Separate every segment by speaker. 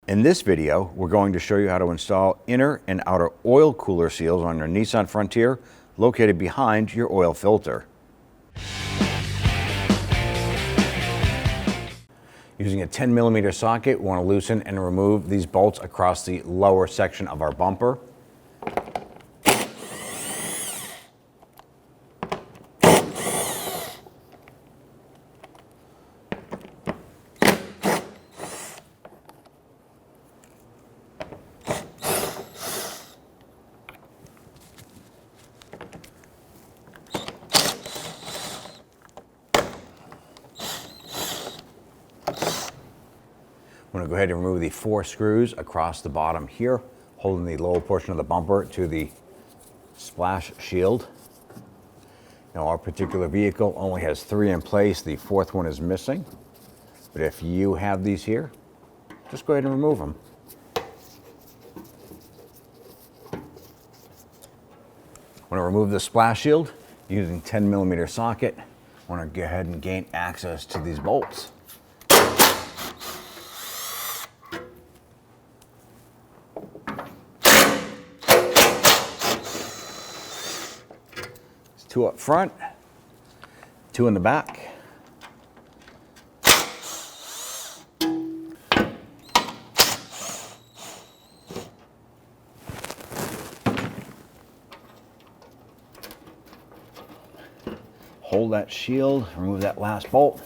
Speaker 1: In this video, we're going to show you how to install inner and outer oil cooler seals on your Nissan Frontier located behind your oil filter. Using a 10mm socket, we want to loosen and remove these bolts across the lower section of our bumper. I'm going to go ahead and remove the 4 screws across the bottom here, holding the lower portion of the bumper to the splash shield. Now, our particular vehicle only has 3 in place. The 4th one is missing. But if you have these here, just go ahead and remove them. I want to remove the splash shield using 10mm socket. I want to go ahead and gain access to these bolts. There's 2 up front, 2 in the back. Hold that shield, remove that last bolt,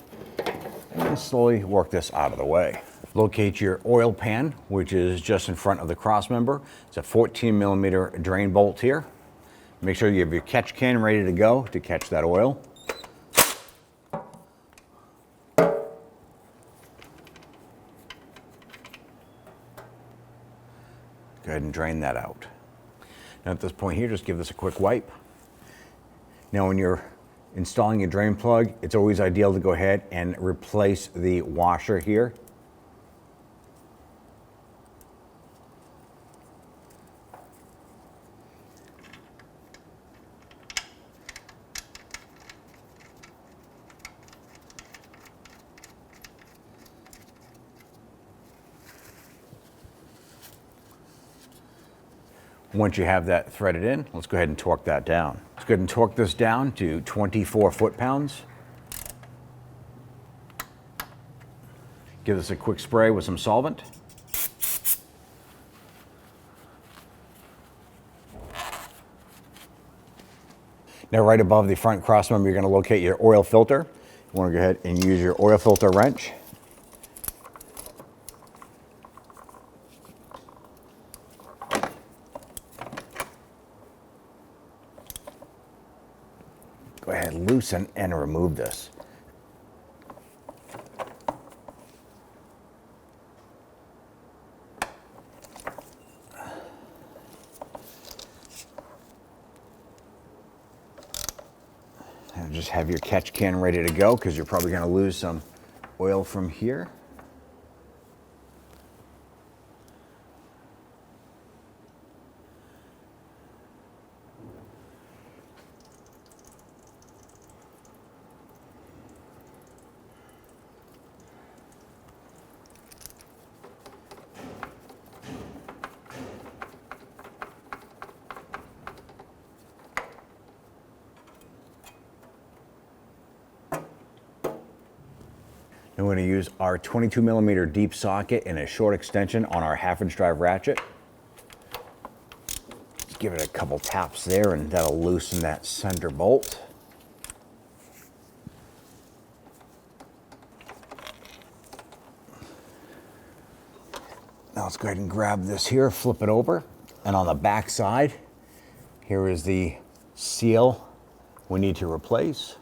Speaker 1: and slowly work this out of the way. Locate your oil pan, which is just in front of the cross member. It's a 14mm drain bolt here. Make sure you have your catch can ready to go to catch that oil. Go ahead and drain that out. Now at this point here, just give this a quick wipe. Now when you're installing a drain plug, it's always ideal to go ahead and replace the washer here. Once you have that threaded in, let's go ahead and torque that down. Let's go ahead and torque this down to 24 foot-pounds. Give this a quick spray with some solvent. Now right above the front cross member, you're going to locate your oil filter. You want to go ahead and use your oil filter wrench. Go ahead and loosen and remove this. And just have your catch can ready to go because you're probably going to lose some oil from here. And we're going to use our 22mm deep socket and a short extension on our 1/2" drive ratchet. Just give it a couple taps there and that'll loosen that center bolt. Now let's go ahead and grab this here, flip it over, and on the back side, here is the seal we need to replace.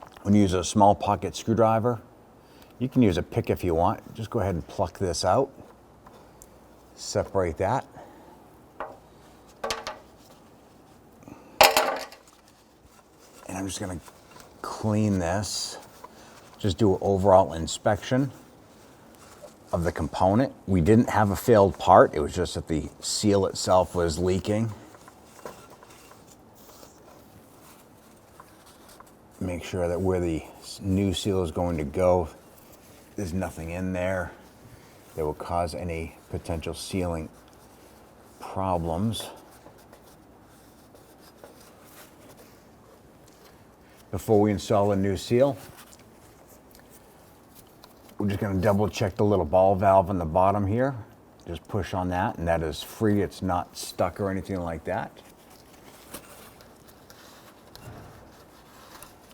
Speaker 1: We're going to use a small pocket screwdriver. You can use a pick if you want. Just go ahead and pluck this out. Separate that. And I'm just going to clean this. Just do an overall inspection of the component. We didn't have a failed part. It was just that the seal itself was leaking. Make sure that where the new seal is going to go, there's nothing in there. that will cause any potential sealing problems. Before we install a new seal, we're just going to double check the little ball valve on the bottom here. Just push on that, and that is free. It's not stuck or anything like that.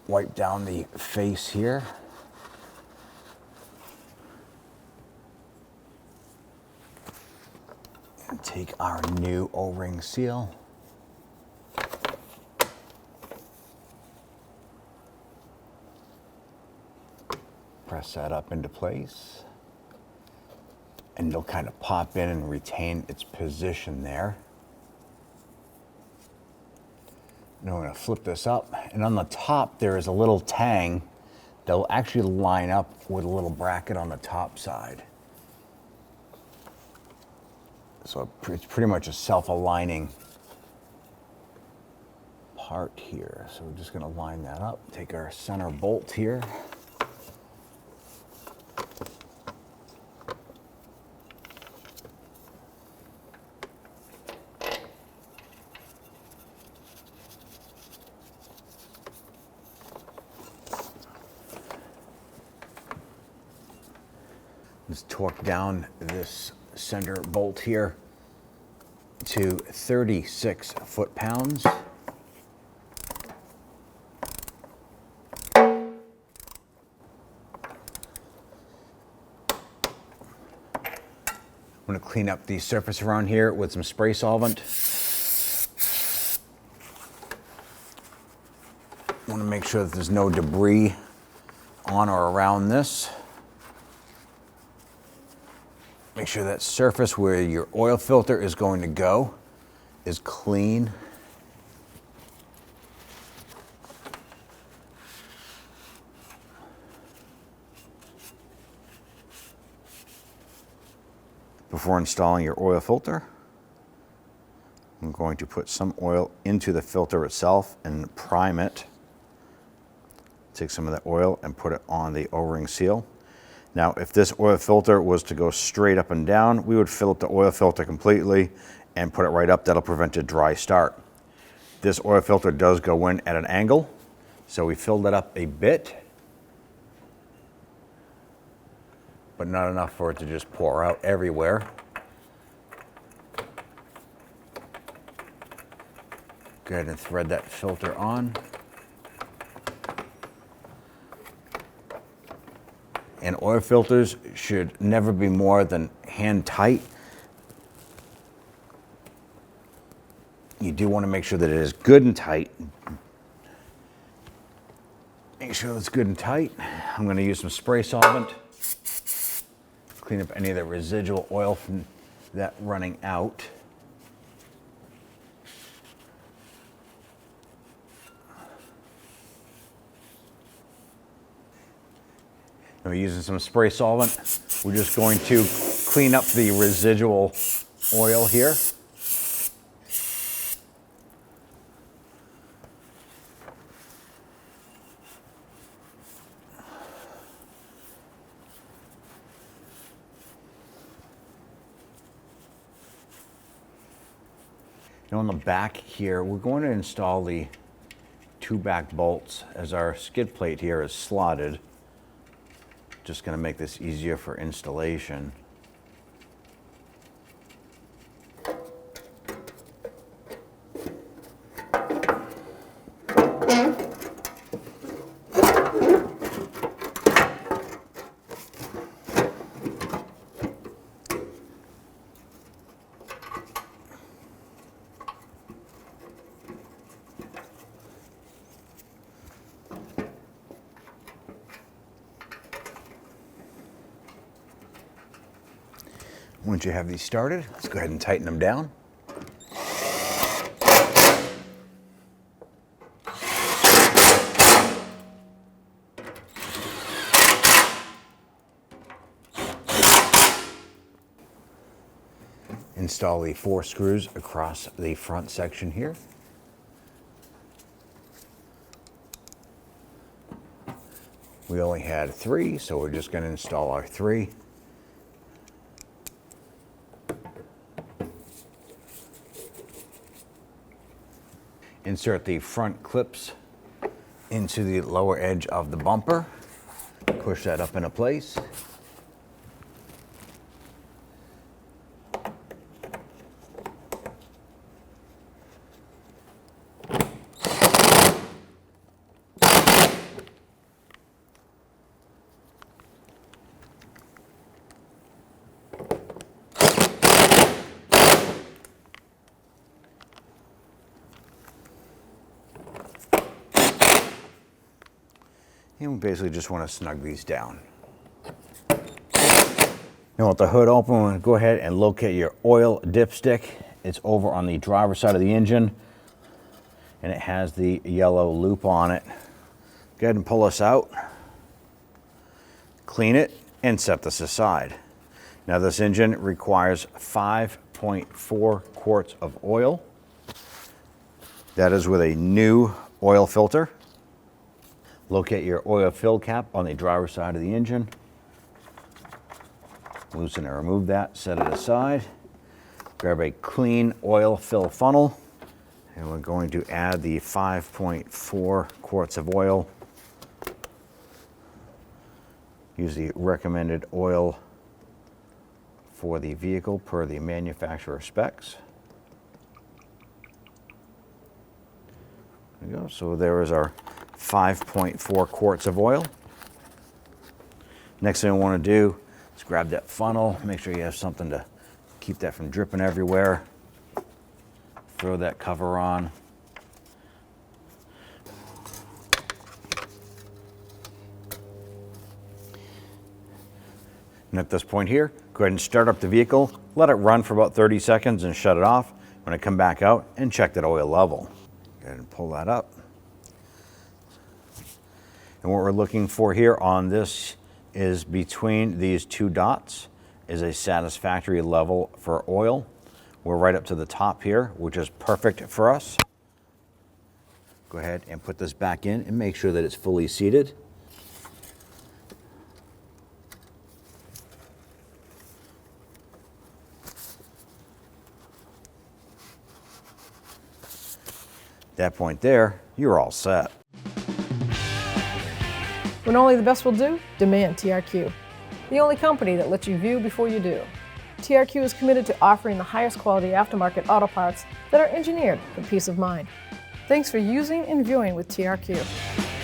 Speaker 1: Wipe down the face here. And take our new O-ring seal. Press that up into place. And it'll kind of pop in and retain its position there. Now we're going to flip this up, and on the top there is a little tang that will actually line up with a little bracket on the top side. So it's pretty much a self-aligning part here. So we're just going to line that up, take our center bolt here. Just torque down this center bolt here to 36 foot-pounds. I'm going to clean up the surface around here with some spray solvent. I want to make sure that there's no debris on or around this. Make sure that surface where your oil filter is going to go is clean. Before installing your oil filter, I'm going to put some oil into the filter itself and prime it. Take some of that oil and put it on the O-ring seal. Now, if this oil filter was to go straight up and down, we would fill up the oil filter completely and put it right up. That'll prevent a dry start. This oil filter does go in at an angle, so we filled it up a bit, but not enough for it to just pour out everywhere. Go ahead and thread that filter on. And oil filters should never be more than hand tight. You do want to make sure that it is good and tight. Make sure it's good and tight. I'm going to use some spray solvent. Clean up any of the residual oil from that running out. We're using some spray solvent. We're just going to clean up the residual oil here. Now on the back here, we're going to install the two back bolts as our skid plate here is slotted. Just going to make this easier for installation. Once you have these started, let's go ahead and tighten them down. Install the 4 screws across the front section here. We only had 3, so we're just going to install our 3. Insert the front clips into the lower edge of the bumper. Push that up into place. And we basically just want to snug these down. Now with the hood open, we're going to go ahead and locate your oil dipstick. It's over on the driver's side of the engine, and it has the yellow loop on it. Go ahead and pull this out, clean it, and set this aside. Now this engine requires 5.4 quarts of oil. That is with a new oil filter. Locate your oil fill cap on the driver's side of the engine. Loosen and remove that, set it aside. Grab a clean oil fill funnel, and we're going to add the 5.4 quarts of oil. Use the recommended oil for the vehicle per the manufacturer specs. There we go. So there is our 5.4 quarts of oil. Next thing we want to do is grab that funnel, make sure you have something to keep that from dripping everywhere. Throw that cover on. And at this point here, go ahead and start up the vehicle, let it run for about 30 seconds and shut it off. When I come back out and check that oil level. Go ahead and pull that up. And what we're looking for here on this is between these two dots is a satisfactory level for oil. We're right up to the top here, which is perfect for us. Go ahead and put this back in and make sure that it's fully seated. At that point there, you're all set.
Speaker 2: When only the best will do, demand TRQ. The only company that lets you view before you do. TRQ is committed to offering the highest quality aftermarket auto parts that are engineered for peace of mind. Thanks for using and viewing with TRQ.